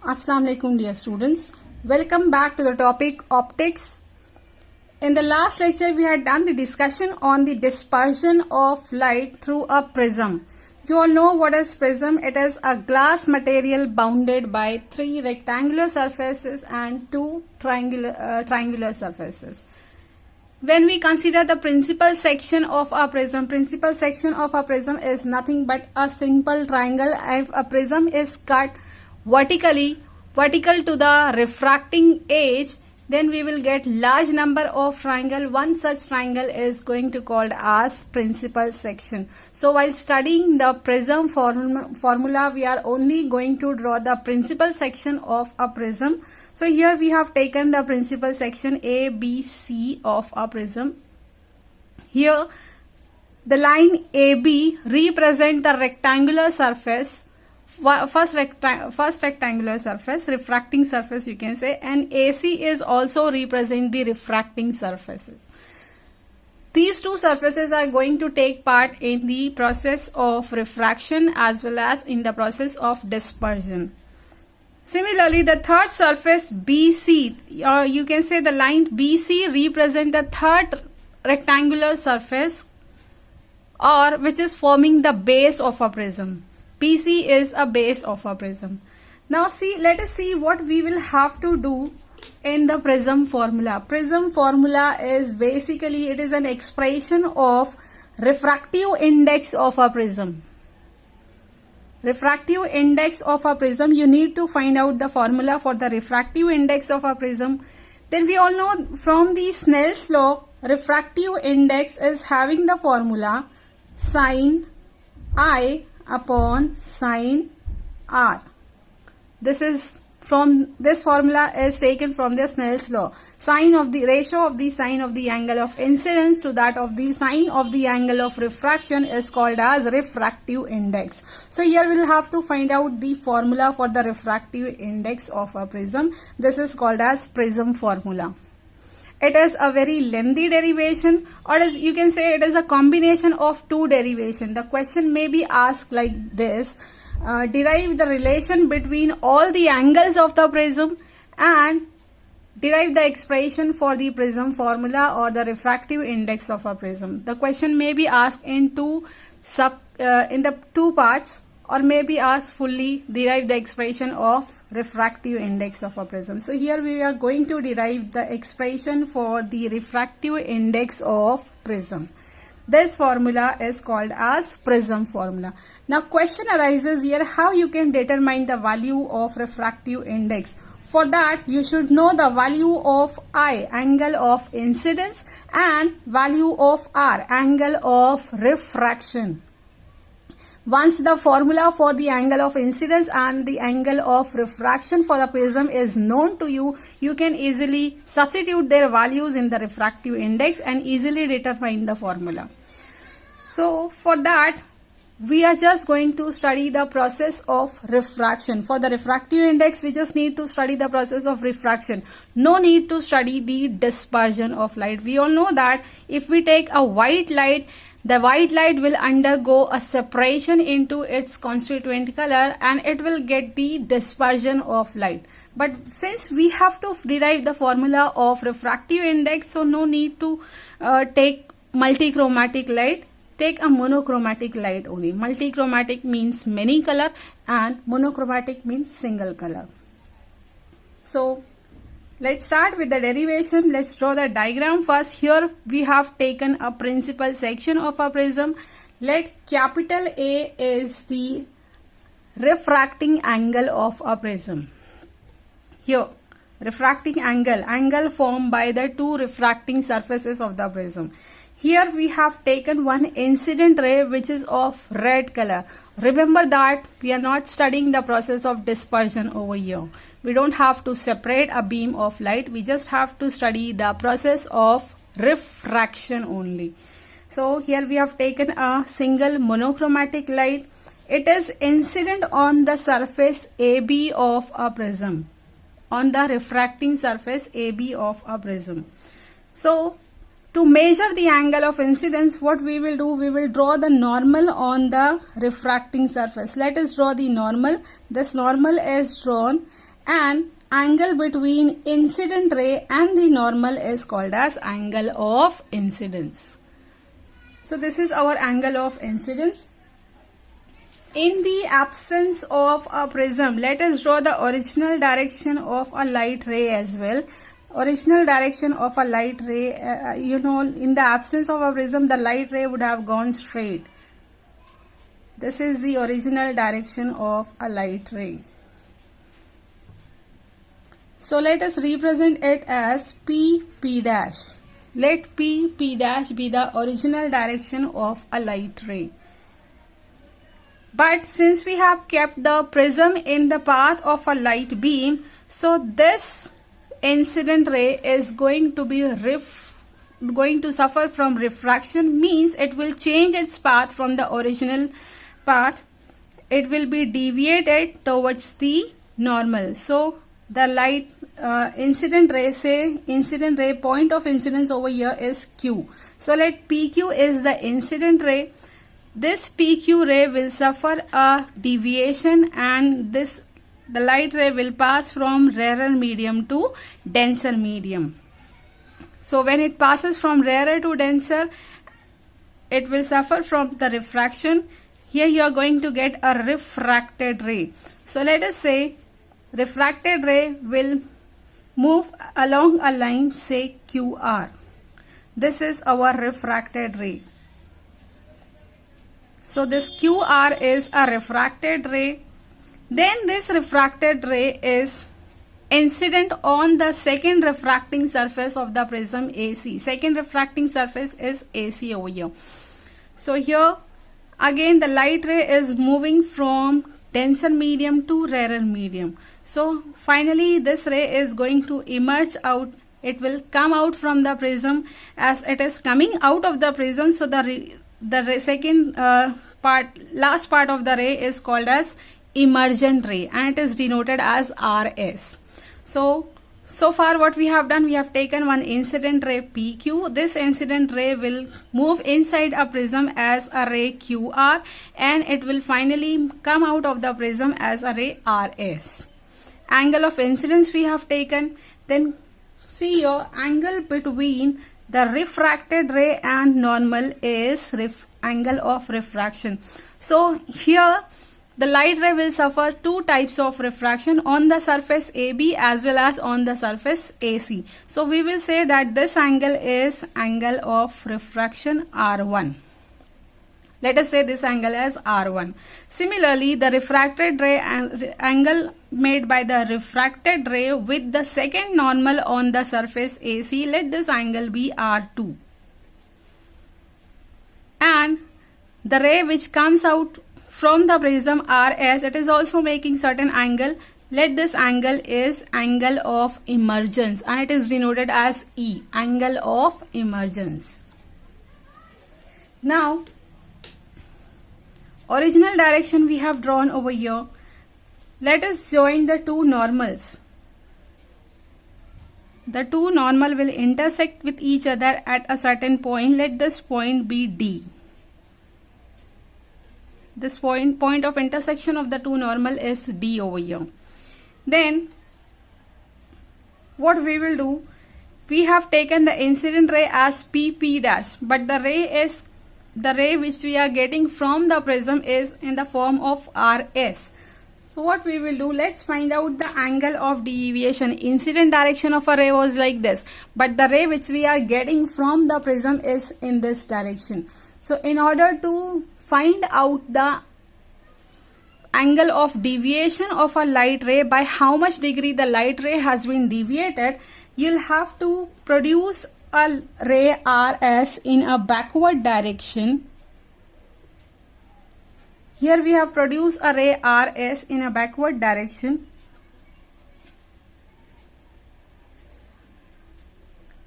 Assalamu alaikum dear students. Welcome back to the topic optics. In the last lecture we had done the discussion on the dispersion of light through a prism. You all know what is prism. It is a glass material bounded by three rectangular surfaces and two triangular surfaces. When we consider the principal section of a prism is nothing but a simple triangle. If a prism is cut vertical to the refracting edge, then we will get large number of triangle. One such triangle is going to called as principal section. So while studying the prism formula, we are only going to draw the principal section of a prism. So here we have taken the principal section A, B, C of a prism. Here the line AB represent the rectangular surface, first rectangular surface, refracting surface you can say, and AC is also represent the refracting surfaces. These two surfaces are going to take part in the process of refraction as well as in the process of dispersion. Similarly, the third surface BC, you can say the line BC represent the third rectangular surface or which is forming the base of a prism. BC is a base of a prism. Now let us see what we will have to do in the prism formula. Prism formula is basically, it is an expression of refractive index of a prism. Refractive index of a prism, you need to find out the formula for the refractive index of a prism. Then we all know from the Snell's law, refractive index is having the formula sin I upon sin R. This formula is taken from the Snell's law. Sine of the ratio of the sine of the angle of incidence to that of the sine of the angle of refraction is called as refractive index. So here we will have to find out the formula for the refractive index of a prism. This is called as prism formula. It is a very lengthy derivation, or as you can say it is a combination of two derivation. The question may be asked like this. Derive the relation between all the angles of the prism and derive the expression for the prism formula or the refractive index of a prism. The question may be asked in the two parts, or may be asked fully derive the expression of refractive index of a prism. So here we are going to derive the expression for the refractive index of prism. This formula is called as prism formula. Now question arises here, how you can determine the value of refractive index. For that you should know the value of I, angle of incidence, and value of R, angle of refraction. Once the formula for the angle of incidence and the angle of refraction for the prism is known to you, you can easily substitute their values in the refractive index and easily determine the formula. So for that, we are just going to study the process of refraction. For the refractive index, we just need to study the process of refraction. No need to study the dispersion of light. We all know that if we take a white light, the white light will undergo a separation into its constituent color and it will get the dispersion of light. But since we have to derive the formula of refractive index, so no need to take multichromatic light. Take a monochromatic light only. Multichromatic means many color and monochromatic means single color. So let's start with the derivation. Let's draw the diagram first. Here we have taken a principal section of a prism. Let capital A is the refracting angle of a prism. Here refracting angle formed by the two refracting surfaces of the prism. Here we have taken one incident ray which is of red color. Remember that we are not studying the process of dispersion over here. We don't have to separate a beam of light. We just have to study the process of refraction only. So here we have taken a single monochromatic light. It is incident on the surface AB of a prism. On the refracting surface AB of a prism. So to measure the angle of incidence, what we will do, we will draw the normal on the refracting surface. Let us draw the normal. This normal is drawn and angle between incident ray and the normal is called as angle of incidence. So this is our angle of incidence. In the absence of a prism, let us draw the original direction of a light ray as well. Original direction of a light ray, in the absence of a prism, the light ray would have gone straight. This is the original direction of a light ray. So let us represent it as P dash. Let P dash be the original direction of a light ray. But since we have kept the prism in the path of a light beam, so this incident ray is going to suffer from refraction, means it will change its path from the original path. It will be deviated towards the normal. So the light incident ray point of incidence over here is Q. So let PQ is the incident ray. This PQ ray will suffer a deviation, and the light ray will pass from rarer medium to denser medium. So when it passes from rarer to denser, it will suffer from the refraction. Here you are going to get a refracted ray. So let us say refracted ray will move along a line, say QR. This is our refracted ray. So this QR is a refracted ray. Then this refracted ray is incident on the second refracting surface of the prism AC. Second refracting surface is AC over here. So here again the light ray is moving from denser medium to rarer medium. So finally this ray is going to emerge out. It will come out from the prism. As it is coming out of the prism, so the second last part of the ray is called as emergent ray, and it is denoted as RS. So far what we have done, we have taken one incident ray PQ. This incident ray will move inside a prism as a ray QR, and it will finally come out of the prism as a ray RS. Angle of incidence we have taken. Then see your angle between the refracted ray and normal is angle of refraction. So here the light ray will suffer two types of refraction, on the surface AB as well as on the surface AC. So we will say that this angle is angle of refraction R1. Let us say this angle as R1. Similarly, the refracted ray angle made by the refracted ray with the second normal on the surface AC, let this angle be R2. And the ray which comes out from the prism RS, it is also making certain angle. Let this angle is angle of emergence, and it is denoted as E, angle of emergence. Now, original direction we have drawn over here. Let us join the two normals. The two normal will intersect with each other at a certain point. Let this point be D. This point of intersection of the two normal is D over here. Then what we will do, we have taken the incident ray as P dash, but the ray which we are getting from the prism is in the form of RS. So what we will do, let's find out the angle of deviation. Incident direction of a ray was like this, but the ray which we are getting from the prism is in this direction. So in order to find out the angle of deviation of a light ray, by how much degree the light ray has been deviated, you'll have to produce a ray RS in a backward direction. Here we have produced a ray RS in a backward direction.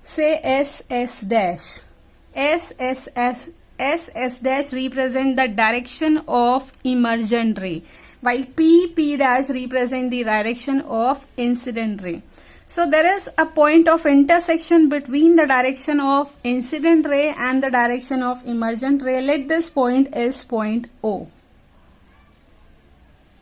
Say SS dash. SS dash represent the direction of emergent ray, while P dash represent the direction of incident ray. So there is a point of intersection between the direction of incident ray and the direction of emergent ray. Let this point is point O.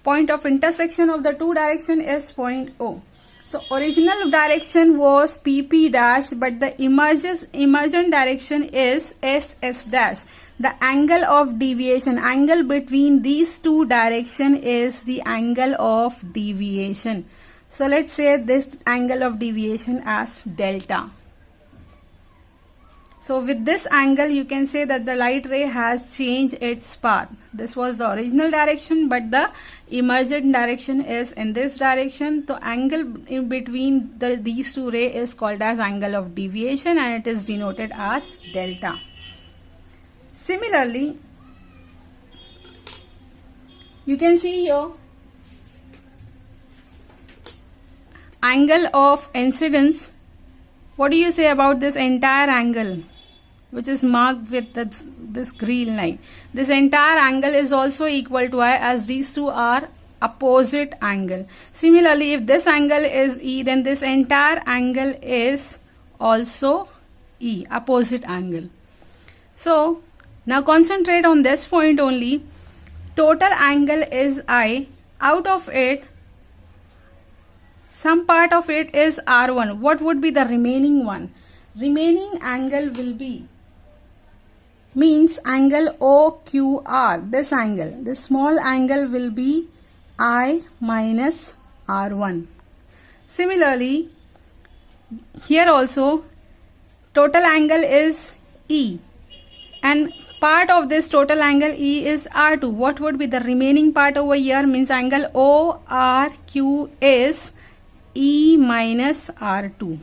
Point of intersection of the two direction is point O. So original direction was PP dash, but the emergent direction is SS dash. The angle of deviation, angle between these two direction is the angle of deviation. So let's say this angle of deviation as delta. So with this angle you can say that the light ray has changed its path. This was the original direction, but the emergent direction is in this direction. So angle in between these two rays is called as angle of deviation, and it is denoted as delta. Similarly, you can see here angle of incidence. What do you say about this entire angle, which is marked with this green line? This entire angle is also equal to I, as these two are opposite angle. Similarly, if this angle is E, then this entire angle is also E, opposite angle. So now concentrate on this point only. Total angle is I. Out of it, some part of it is R1. What would be the remaining one? Remaining angle will be, means angle OQR. This angle, this small angle will be I minus R1. Similarly, here also total angle is E, and part of this total angle E is R2. What would be the remaining part over here? Means angle ORQ is E minus R2.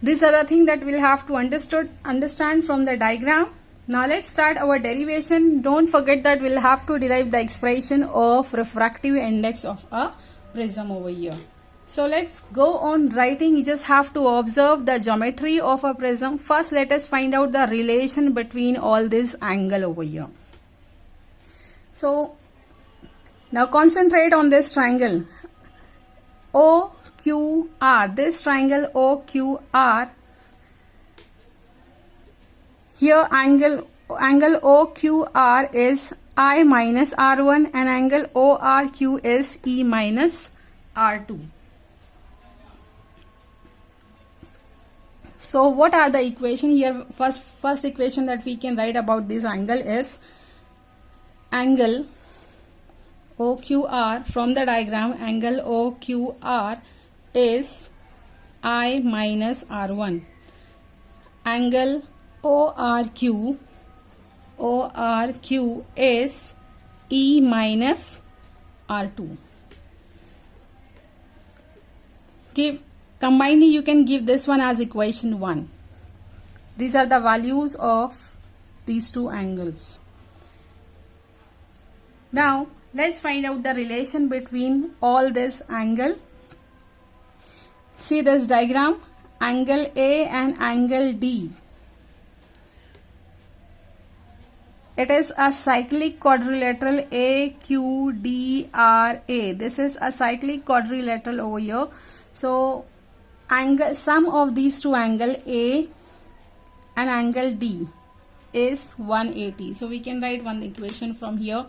These are the things that we'll have to understand from the diagram. Now let's start our derivation. Don't forget that we'll have to derive the expression of refractive index of a prism over here. So let's go on writing. You just have to observe the geometry of a prism. First, let us find out the relation between all this angle over here. So now concentrate on this triangle OQR. This triangle OQR. Here angle OQR is I minus R1, and angle ORQ is E minus R2. So what are the equation here? First equation that we can write about this angle is angle OQR. From the diagram, angle OQR is I minus R1. Angle ORQ is E minus R2. Combinedly, you can give this one as equation 1. These are the values of these two angles. Now, let's find out the relation between all this angle. See this diagram, angle A and angle D. It is a cyclic quadrilateral AQDRA. This is a cyclic quadrilateral over here. So sum of these two angle A and angle D is 180. So we can write one equation from here.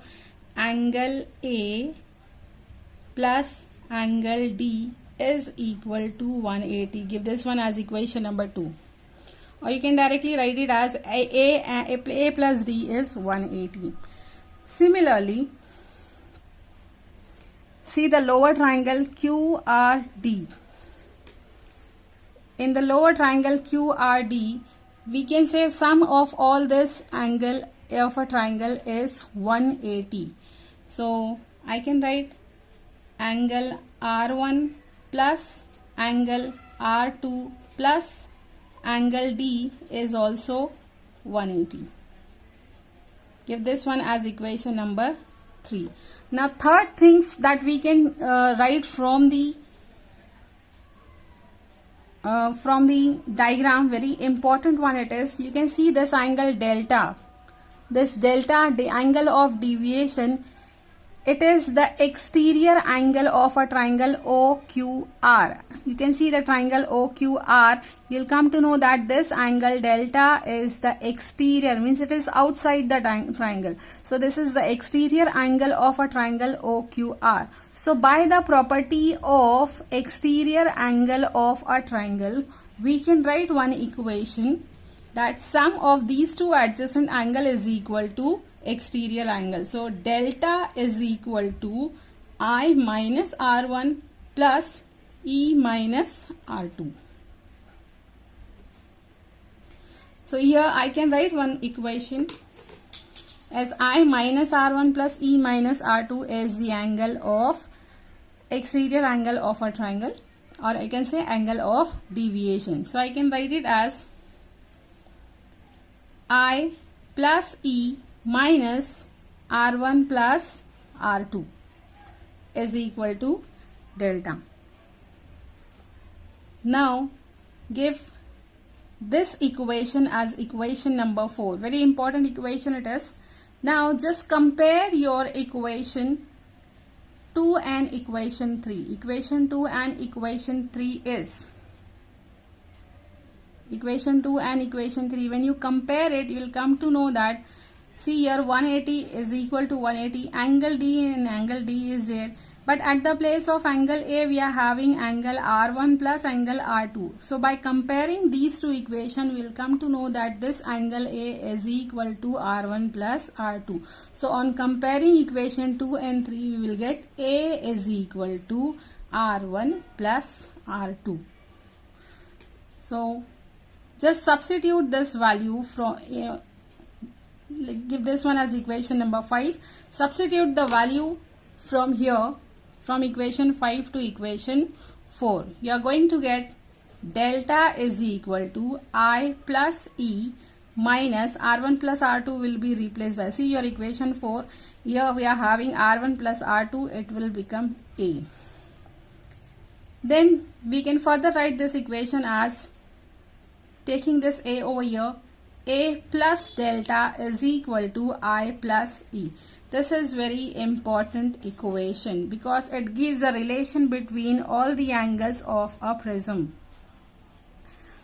Angle A plus angle D is equal to 180. Give this one as equation number 2. Or you can directly write it as A plus D is 180. Similarly, see the lower triangle QRD. In the lower triangle QRD, we can say sum of all this angle of a triangle is 180. So I can write angle R1 plus angle R2 plus angle D is also 180. Give this one as equation number 3. Now third thing that we can write from the diagram, very important one it is. You can see this angle delta. This delta, the angle of deviation, It is the exterior angle of a triangle OQR. You can see the triangle OQR. You'll come to know that this angle delta is the exterior, means it is outside the triangle. So this is the exterior angle of a triangle OQR. So by the property of exterior angle of a triangle, we can write one equation that sum of these two adjacent angle is equal to exterior angle. So delta is equal to I minus R1 plus E minus R2. So here I can write one equation as I minus R1 plus E minus R2 is the angle of exterior angle of a triangle, or I can say angle of deviation. So I can write it as I plus E minus R1 plus R2 is equal to delta. Now give this equation as equation number 4. Very important equation it is. Now just compare your equation 2 and equation 3. Equation 2 and equation 3 is equation 2 and equation 3. When you compare it, you will come to know that, see here 180 is equal to 180. Angle D and angle D is there. But at the place of angle A, we are having angle R1 plus angle R2. So by comparing these two equations, we will come to know that this angle A is equal to R1 plus R2. So on comparing equation 2 and 3, we will get A is equal to R1 plus R2. So just substitute this value from, give this one as equation number 5. Substitute the value from here, from equation 5 to equation 4. You are going to get delta is equal to I plus E minus R1 plus R2 will be replaced by, see your equation 4. Here we are having R1 plus R2, it will become A. Then we can further write this equation as, taking this A over here, A plus delta is equal to I plus E. This is very important equation because it gives a relation between all the angles of a prism.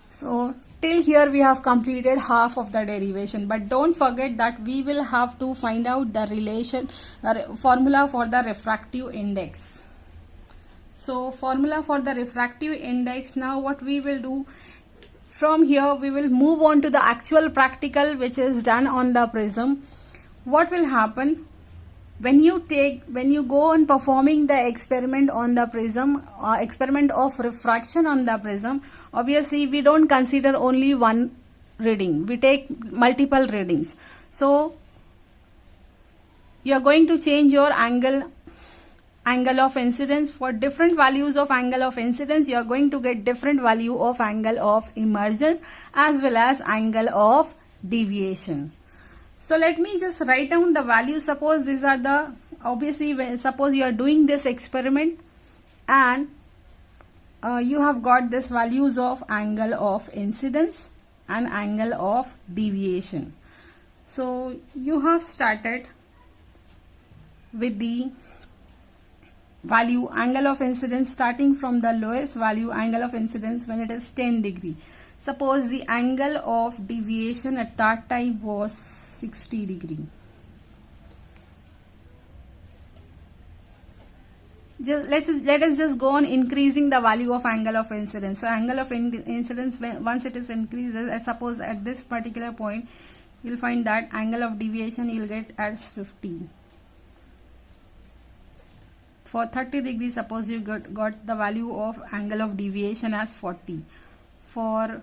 So till here we have completed half of the derivation, but don't forget that we will have to find out the relation formula for the refractive index. So formula for the refractive index, now what we will do, from here we will move on to the actual practical which is done on the prism. What will happen when you go on performing the experiment on the prism, experiment of refraction on the prism? Obviously we don't consider only one reading, we take multiple readings. So you are going to change your angle of incidence. For different values of angle of incidence, you are going to get different value of angle of emergence as well as angle of deviation. So let me just write down the values. Suppose these are the, obviously suppose you are doing this experiment and you have got this values of angle of incidence and angle of deviation. So you have started with the value angle of incidence, starting from the lowest value angle of incidence when it is 10 degree. Suppose the angle of deviation at that time was 60 degree. Let us just go on increasing the value of angle of incidence. So angle of incidence, once it is increases, suppose at this particular point, you will find that angle of deviation you will get as 50. For 30 degrees, suppose you got the value of angle of deviation as 40. For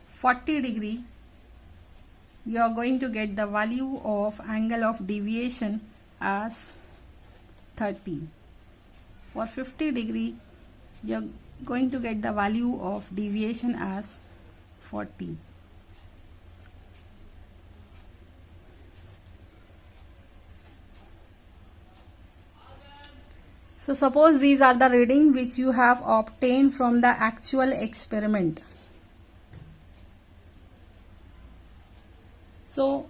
40 degree, you are going to get the value of angle of deviation as 30. For 50 degree, you are going to get the value of deviation as 40. So suppose these are the reading which you have obtained from the actual experiment. So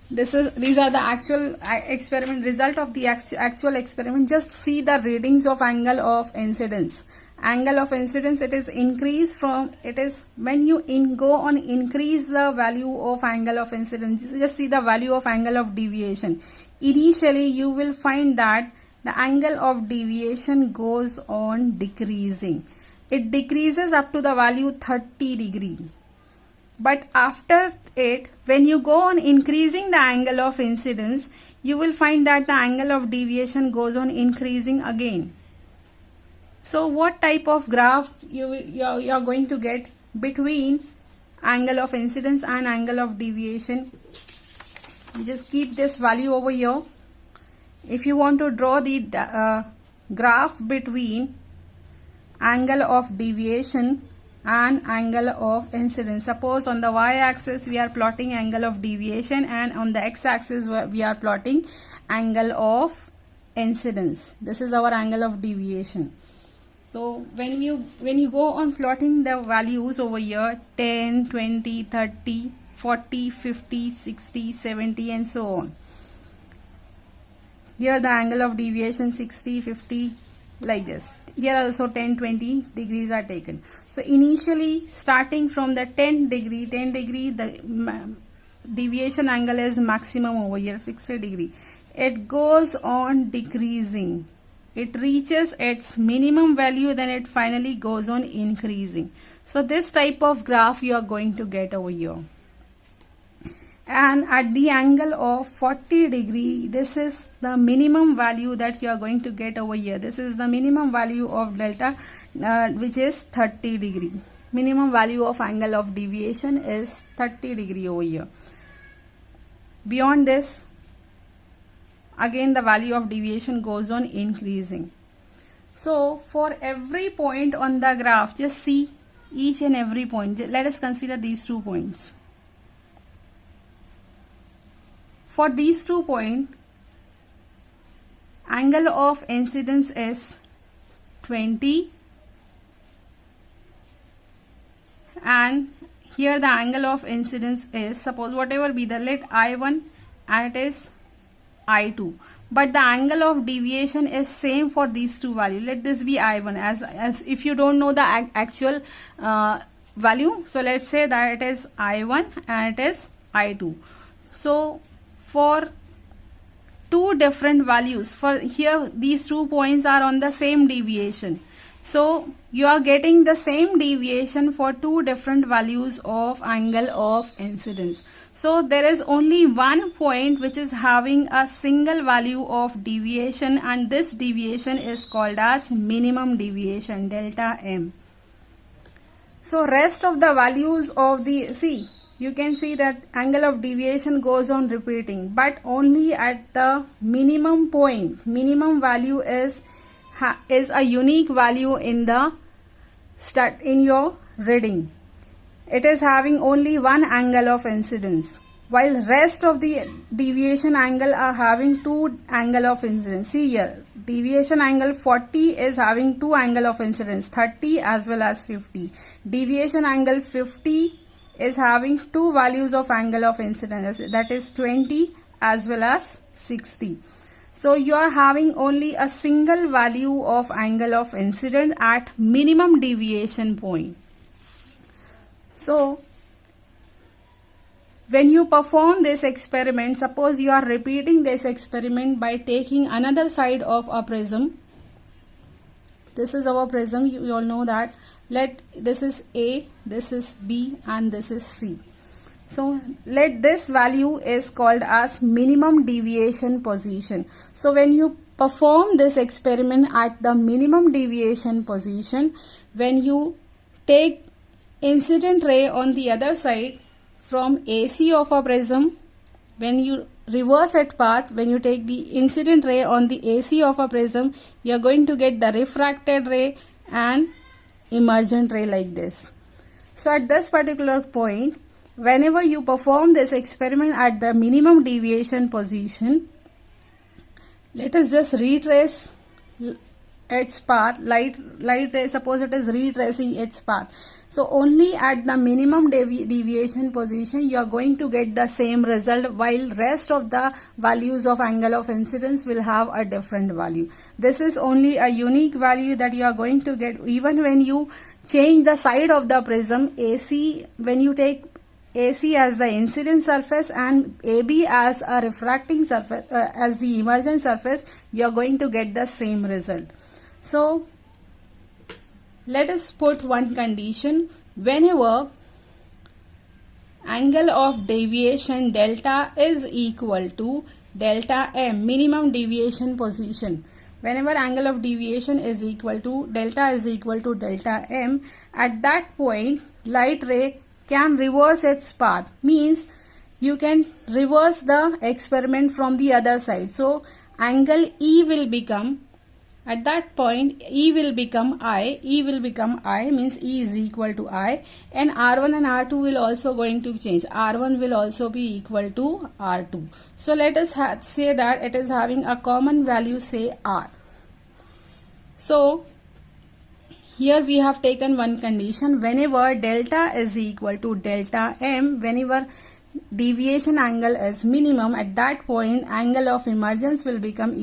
these are the actual experiment result of the actual experiment. Just see the readings of angle of incidence. Angle of incidence, it is increased from, it is when you go on increase the value of angle of incidence. Just see the value of angle of deviation. Initially you will find that the angle of deviation goes on decreasing. It decreases up to the value 30 degree. But after it, when you go on increasing the angle of incidence, you will find that the angle of deviation goes on increasing again. So what type of graph you are going to get between angle of incidence and angle of deviation? You just keep this value over here. If you want to draw the graph between angle of deviation and angle of incidence. Suppose on the y-axis we are plotting angle of deviation, and on the x-axis we are plotting angle of incidence. This is our angle of deviation. So when you go on plotting the values over here, 10, 20, 30, 40, 50, 60, 70 and so on. Here the angle of deviation 60, 50 like this. Here also 10, 20 degrees are taken. So initially starting from the 10 degree, the deviation angle is maximum over here, 60 degree. It goes on decreasing. It reaches its minimum value, then it finally goes on increasing. So this type of graph you are going to get over here. And at the angle of 40 degree, this is the minimum value that you are going to get over here. This is the minimum value of delta, which is 30 degree. Minimum value of angle of deviation is 30 degree over here. Beyond this, again the value of deviation goes on increasing. So for every point on the graph, just see each and every point. Let us consider these 2 points. For these 2 points, angle of incidence is 20, and here the angle of incidence is, suppose whatever be the, let I1 and it is I2, but the angle of deviation is same for these 2 values. Let this be I1, as if you don't know the actual value, so let's say that it is I1 and it is I2. So for 2 different values, for here these 2 points are on the same deviation, so you are getting the same deviation for 2 different values of angle of incidence. So there is only one point which is having a single value of deviation, and this deviation is called as minimum deviation, delta M. So rest of the values of the, see, you can see that angle of deviation goes on repeating, but only at the minimum point. Minimum value is a unique value in the in your reading. It is having only one angle of incidence, while rest of the deviation angle are having 2 angle of incidence. See here, deviation angle 40 is having 2 angle of incidence, 30 as well as 50. Deviation angle 50 is having 2 values of angle of incidence, that is 20 as well as 60. So you are having only a single value of angle of incidence at minimum deviation point. So when you perform this experiment, suppose you are repeating this experiment by taking another side of a prism. This is our prism, you all know that. This is A, this is B and this is C. So let this value is called as minimum deviation position. So when you perform this experiment at the minimum deviation position, when you take incident ray on the other side from AC of a prism, when you reverse its path, when you take the incident ray on the AC of a prism, you are going to get the refracted ray and emergent ray like this. So at this particular point, whenever you perform this experiment at the minimum deviation position, let us just retrace its path, light ray, suppose it is retracing its path. So only at the minimum deviation position you are going to get the same result, while rest of the values of angle of incidence will have a different value. This is only a unique value that you are going to get even when you change the side of the prism. AC, when you take AC as the incident surface and AB as a refracting surface, as the emergent surface, you are going to get the same result. So let us put one condition. Whenever angle of deviation delta is equal to delta m, minimum deviation position, whenever angle of deviation is equal to delta m, at that point light ray can reverse its path, means you can reverse the experiment from the other side. So angle E will become, at that point E will become I, means E is equal to I, and R1 and R2 will also going to change. R1 will also be equal to R2. So let us say that it is having a common value, say R. So here we have taken one condition. Whenever delta is equal to delta m, whenever deviation angle is minimum, at that point angle of emergence will become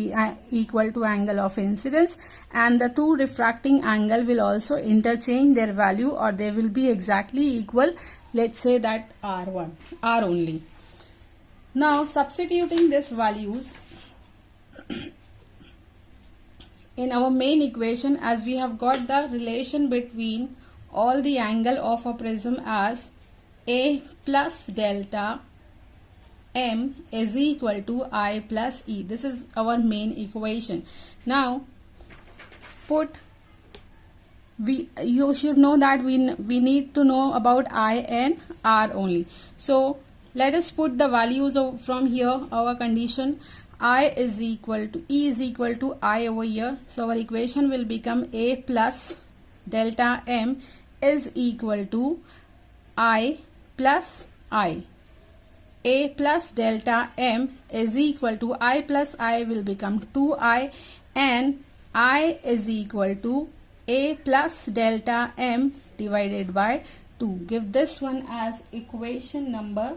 equal to angle of incidence, and the two refracting angle will also interchange their value, or they will be exactly equal. Let's say that R only. Now substituting these values in our main equation, as we have got the relation between all the angle of a prism as A plus delta m is equal to I plus E. This is our main equation. Now you should know that we need to know about I and R only. So let us put the values from here. Our condition, I is equal to, E is equal to I over here. So our equation will become A plus delta m is equal to I plus I. A plus delta m is equal to I plus I will become 2I, and I is equal to A plus delta m divided by 2. Give this one as equation number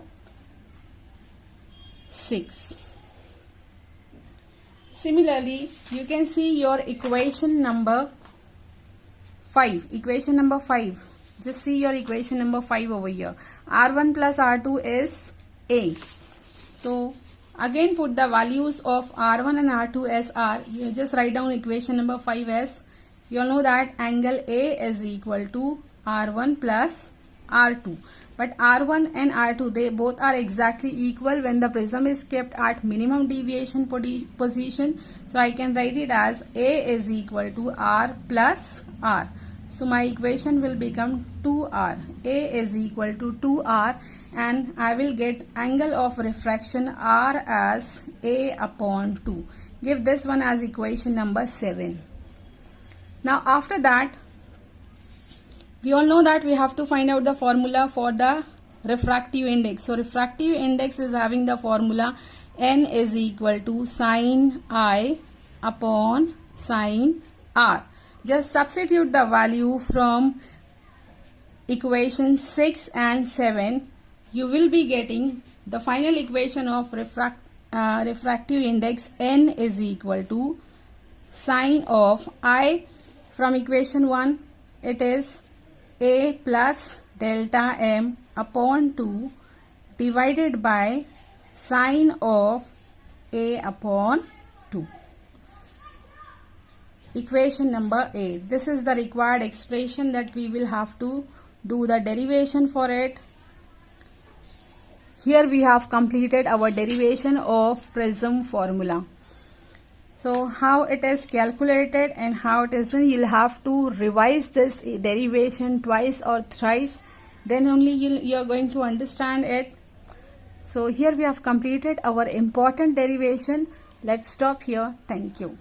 6. Similarly, you can see your equation number 5. Equation number 5. Just see your equation number 5 over here. R1 plus R2 is A. So again put the values of R1 and R2 as R. You just write down equation number 5 as, you all know that angle A is equal to R1 plus R2. But R1 and R2, they both are exactly equal when the prism is kept at minimum deviation position. So I can write it as A is equal to R plus R. So my equation will become 2R. A is equal to 2R, and I will get angle of refraction R as A upon 2. Give this one as equation number 7. Now after that, we all know that we have to find out the formula for the refractive index. So refractive index is having the formula N is equal to sin I upon sin R. Just substitute the value from equation 6 and 7. You will be getting the final equation of refractive index N is equal to sin of I. From equation 1, it is A plus delta m upon 2 divided by sin of A upon 2. Equation number 8. This is the required expression that we will have to do the derivation for it. Here we have completed our derivation of prism formula. So how it is calculated and how it is done, you'll have to revise this derivation twice or thrice. Then only you are going to understand it. So here we have completed our important derivation. Let's stop here. Thank you.